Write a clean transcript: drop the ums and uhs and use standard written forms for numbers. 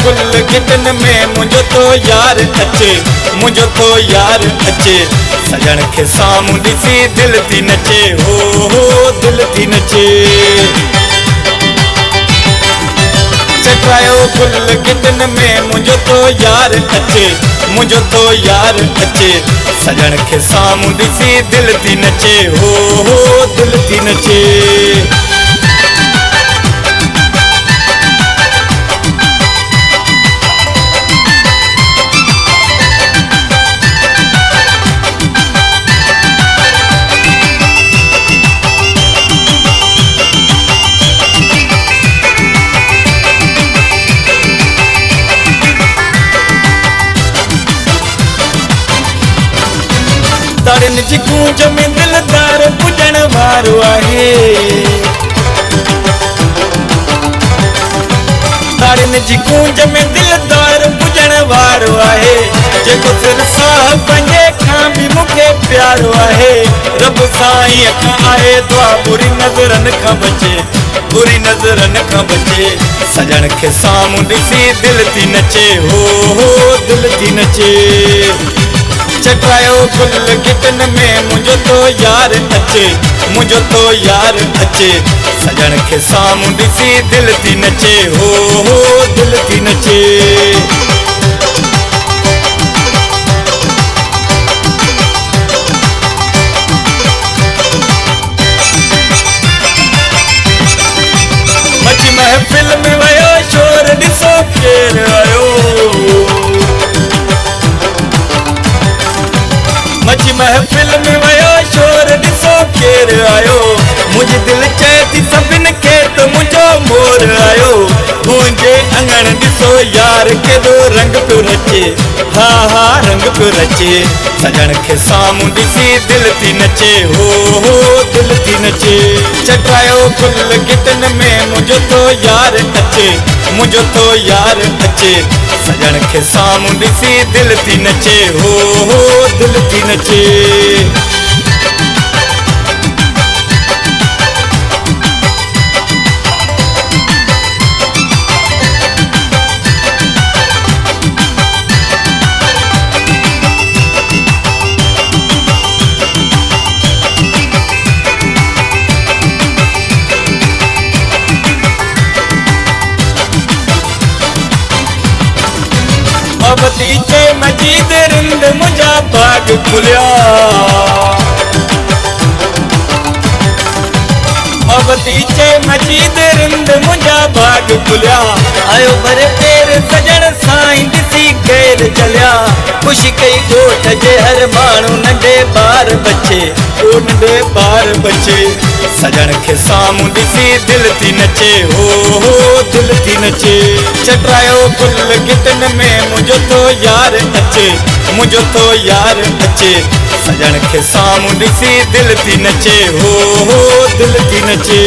गुल गिटन में मुझो तो यार अचे, मुझो तो यार अचे। सजण के सामू दिसी दिल थी नचे, हो दिल थी नचे। चटायो गुल गिटन में मुझो तो यार अचे, मुझो तो यार अचे। सजण के सामू दिसी दिल थी नचे, हो दिल थी नचे। ताड़न जी गूंज में दिलदार पुॼण वारो आहे। ताड़न जी गूंज में दिलदार पुॼण वारो आहे। जेको सिर साहिब जे खां बि मूंखे प्यारो आहे। रब साईं खां आहे दुआ बुरी नज़रनि खां बचे, बुरी नज़रनि खां बचे। सजण के सामू ॾिसी दिल थी नचे, हो दिल थी नचे। चटायो गुल गिटन में मुझो तो यार अचे, मुझो तो यार अचे। सजण के सामू ॾिसी दिल थी नचे, हो दिल थी नचे। मची महफ़िल में वयो शोर ॾिसो केर आयो। मची महफ़िल में वयो शोर ॾिसो केर आयो। मुझी दिल चए थी सभिनि खे त मुंहिंजो मोर आयो। मुंहिंजे अंगण ॾिसो यार केॾो रंग पियो रचे, हा रंग पियो रचे। सजण के सामू ॾिसी दिल थी नचे, हो दिल थी नचे। चटायो गुल गिटन में मुझो तो यार अचे, मुझो तो यार अचे। सजण के सामू ॾिसी दिल थी नचे, हो दिल थी नचे। मोहब्बती चे मजीद रिंद मुझा बाग खुलिया। मोहब्बती चे मजीद रिंद मुझा बाग खुलिया। आयो भरे तेरे सजण साईं ॾिसी गैर चलिया। ख़ुशी कई ॻोठ जे हर माण्हू नंढे ॿार बचे, ओ नंढे ॿार बचे। सजण के सामू ॾिसी दिल थी नचे, हो दिल थी नचे। चटायो गुल गिटन में मुझो तो यार अचे, मुझो तो यार अचे। सजण के सामू ॾिसी दिल थी नचे, हो दिल थी नचे।